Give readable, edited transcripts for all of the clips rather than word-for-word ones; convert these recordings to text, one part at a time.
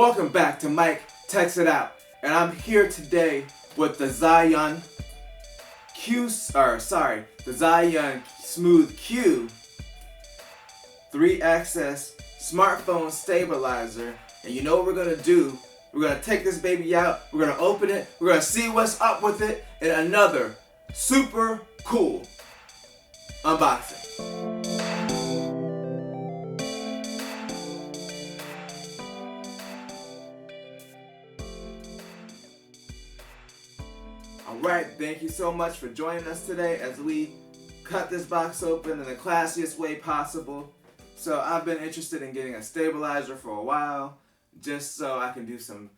Welcome back to Mike Text It Out, and I'm here today with the Zhiyun the Zhiyun Smooth Q 3-axis smartphone stabilizer. And you know what we're gonna do? We're gonna take this baby out, we're gonna open it, we're gonna see what's up with it in another super cool unboxing. Alright, thank you so much for joining us today as we cut this box open in the classiest way possible. So I've been interested in getting a stabilizer for a while, just so I can do some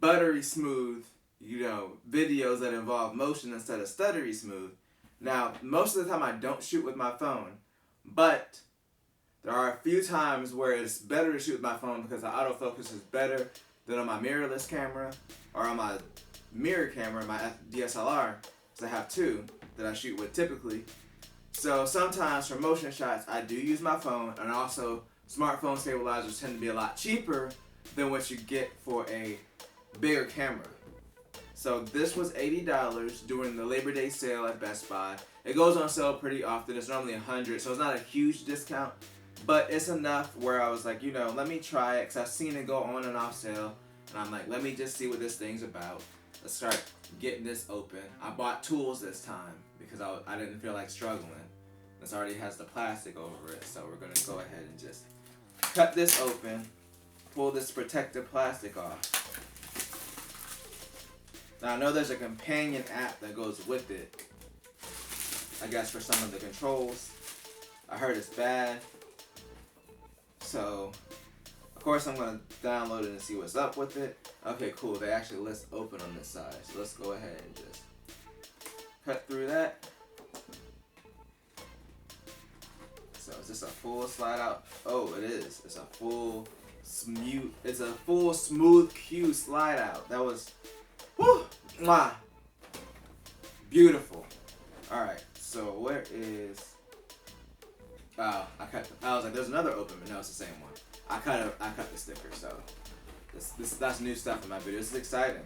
buttery smooth, videos that involve motion instead of stuttery smooth. Now, most of the time I don't shoot with my phone, but there are a few times where it's better to shoot with my phone because the autofocus is better than on my mirrorless camera or on my mirror camera, my DSLR, because I have two that I shoot with typically. So sometimes for motion shots I do use my phone, and also smartphone stabilizers tend to be a lot cheaper than what you get for a bigger camera. So this was $80 during the Labor Day sale at Best Buy. It goes on sale pretty often. It's normally $100, so it's not a huge discount, but it's enough where I was like, let me try it because I've seen it go on and off sale, and I'm like, let me just see what this thing's about. Let's start getting this open. I bought tools this time because I didn't feel like struggling. This already has the plastic over it, so we're gonna go ahead and just cut this open, pull this protective plastic off. Now I know there's a companion app that goes with it, I guess for some of the controls. I heard it's bad, so of course I'm gonna download it and see what's up with it. Okay, cool, they actually list open on this side, so let's go ahead and just cut through that. So is this a full slide out? Oh, it is. It's a full smooth Q slide out. That was, whoo, mwah, beautiful. All right, so where is? I was like, there's another open, but no, it's the same one. I cut the sticker, so that's new stuff in my video. This is exciting.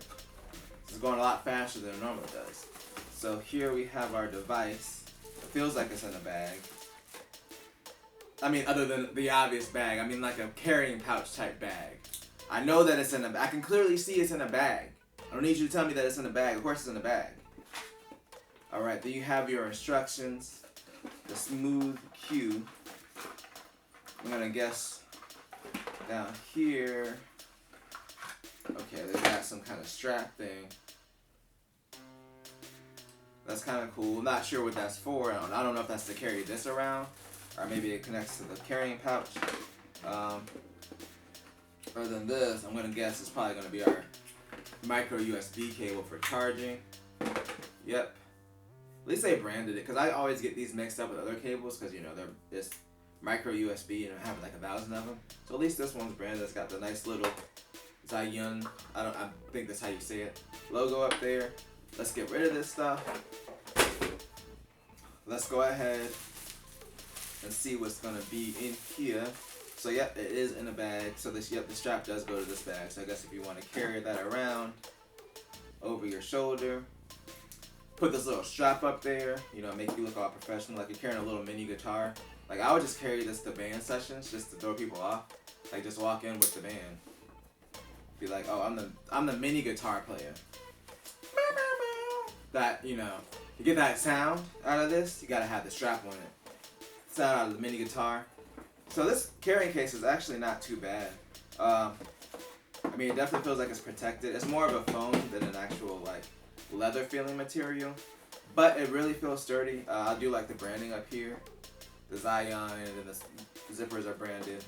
This is going a lot faster than it normally does. So here we have our device. It feels like it's in a bag. I mean, other than the obvious bag, I mean like a carrying pouch type bag. I know that it's in a, I can clearly see it's in a bag. I don't need you to tell me that it's in a bag. Of course it's in a bag. Alright, then you have your instructions. The Smooth Q. I'm gonna guess down here. Okay, they got some kind of strap thing. That's kind of cool. Not sure what that's for. I don't know if that's to carry this around, or maybe it connects to the carrying pouch. Other than this, I'm gonna guess it's probably gonna be our micro USB cable for charging. Yep. At least they branded it, because I always get these mixed up with other cables, because they're this micro USB, have like 1,000 of them. So at least this one's branded. It's got the nice little Zhiyun, I think that's how you say it, logo up there. Let's get rid of this stuff. Let's go ahead and see what's gonna be in here. So yep, it is in a bag. So the strap does go to this bag. So I guess if you want to carry that around over your shoulder, put this little strap up there, make you look all professional, like you're carrying a little mini guitar. Like I would just carry this to band sessions just to throw people off. Like just walk in with the band. Be like, oh, I'm the mini guitar player. That, to get that sound out of this, you gotta have the strap on it. Sound out of the mini guitar. So this carrying case is actually not too bad. I mean, it definitely feels like it's protected. It's more of a foam than an actual like leather feeling material, but it really feels sturdy. I do like the branding up here. The Zhiyun and then the zippers are branded.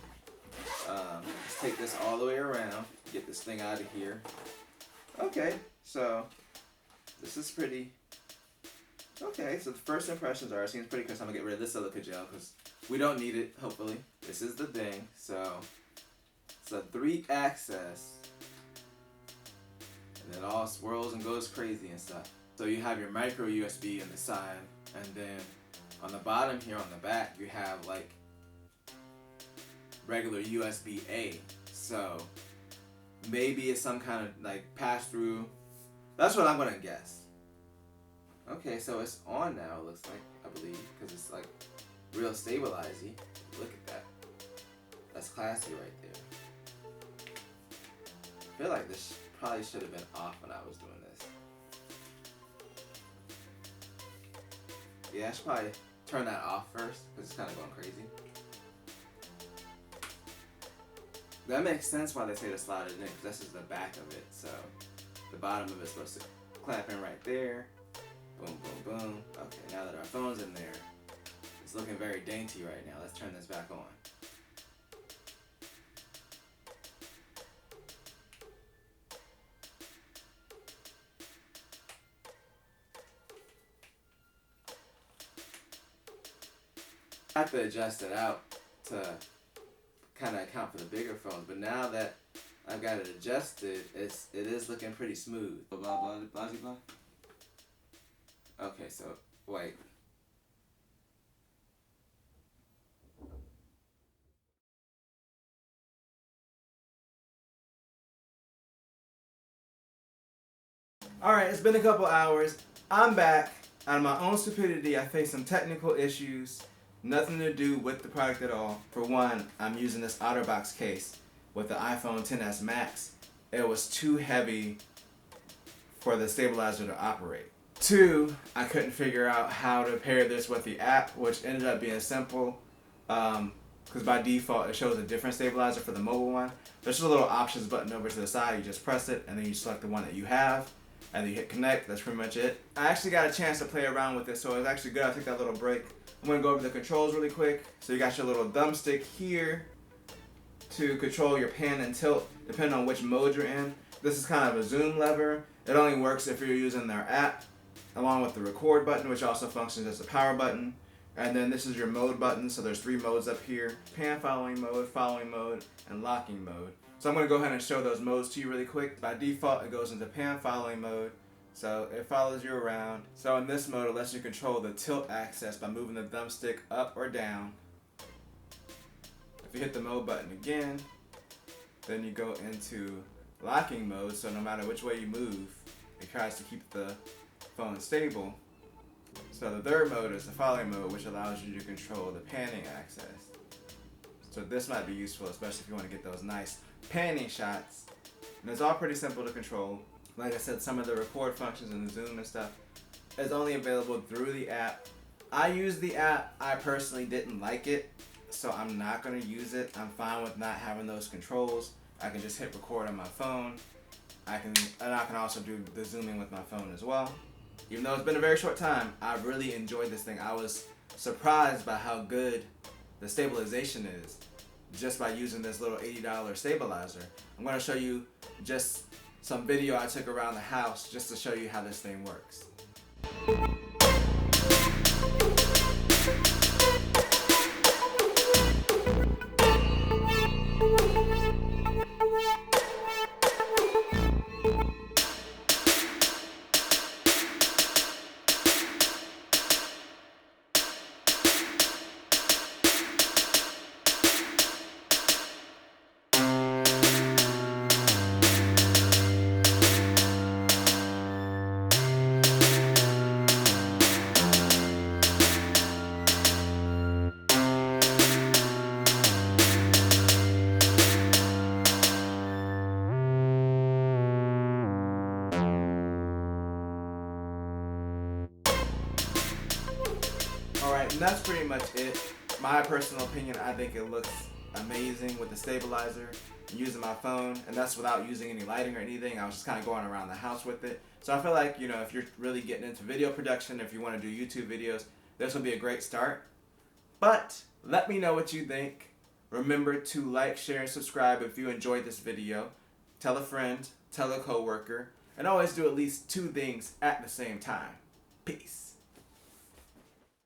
Let's take this all the way around, get this thing out of here. Okay, so this is pretty. Okay, so the first impressions are, it seems pretty good. So I'm gonna get rid of this silica gel because we don't need it, hopefully. This is the thing. So it's a 3-axis, and it all swirls and goes crazy and stuff. So you have your micro USB on the side, and then on the bottom here on the back you have like regular USB-A. So maybe it's some kind of like pass through. That's what I'm gonna guess. Okay, so it's on now, it looks like, I believe, because it's like real stabilizing. Look at that. That's classy right there. I feel like this probably should have been off when I was doing this. Yeah, I should probably turn that off first because it's kind of going crazy. That makes sense why they say to slide it in, because this is the back of it. So the bottom of it's supposed to clamp in right there. Boom, boom, boom. Okay, now that our phone's in there, it's looking very dainty right now. Let's turn this back on. I have to adjust it out to kind of account for the bigger phones, but now that I've got it adjusted, it is looking pretty smooth. Blah blah blah blah blah. Okay, so wait. Alright, it's been a couple hours. I'm back. Out of my own stupidity, I faced some technical issues. Nothing to do with the product at all. For one, I'm using this OtterBox case with the iPhone XS Max. It was too heavy for the stabilizer to operate. Two, I couldn't figure out how to pair this with the app, which ended up being simple. Because by default, it shows a different stabilizer for the mobile one. There's just a little options button over to the side. You just press it, and then you select the one that you have. And then you hit connect. That's pretty much it. I actually got a chance to play around with it, so it was actually good. I took that little break. I'm going to go over the controls really quick. So you got your little thumbstick here to control your pan and tilt, depending on which mode you're in. This is kind of a zoom lever. It only works if you're using their app, along with the record button, which also functions as a power button. And then this is your mode button, so there's 3 modes up here: pan following mode, and locking mode. So I'm going to go ahead and show those modes to you really quick. By default, it goes into pan following mode, so it follows you around. So in this mode, it lets you control the tilt axis by moving the thumbstick up or down. If you hit the mode button again, then you go into locking mode, so no matter which way you move, it tries to keep the phone stable. So the third mode is the following mode, which allows you to control the panning axis. So this might be useful, especially if you want to get those nice panning shots. And it's all pretty simple to control. Like I said, some of the record functions and the zoom and stuff is only available through the app. I use the app. I personally didn't like it, so I'm not going to use it. I'm fine with not having those controls. I can just hit record on my phone. I can also do the zooming with my phone as well. Even though it's been a very short time, I really enjoyed this thing. I was surprised by how good the stabilization is just by using this little $80 stabilizer. I'm going to show you just some video I took around the house just to show you how this thing works. Alright, and that's pretty much it. My personal opinion, I think it looks amazing with the stabilizer and using my phone, and that's without using any lighting or anything. I was just kind of going around the house with it. So I feel like, you know, if you're really getting into video production, if you want to do YouTube videos, this will be a great start. But let me know what you think. Remember to like, share, and subscribe if you enjoyed this video. Tell a friend, tell a coworker, and always do at least 2 things at the same time. Peace.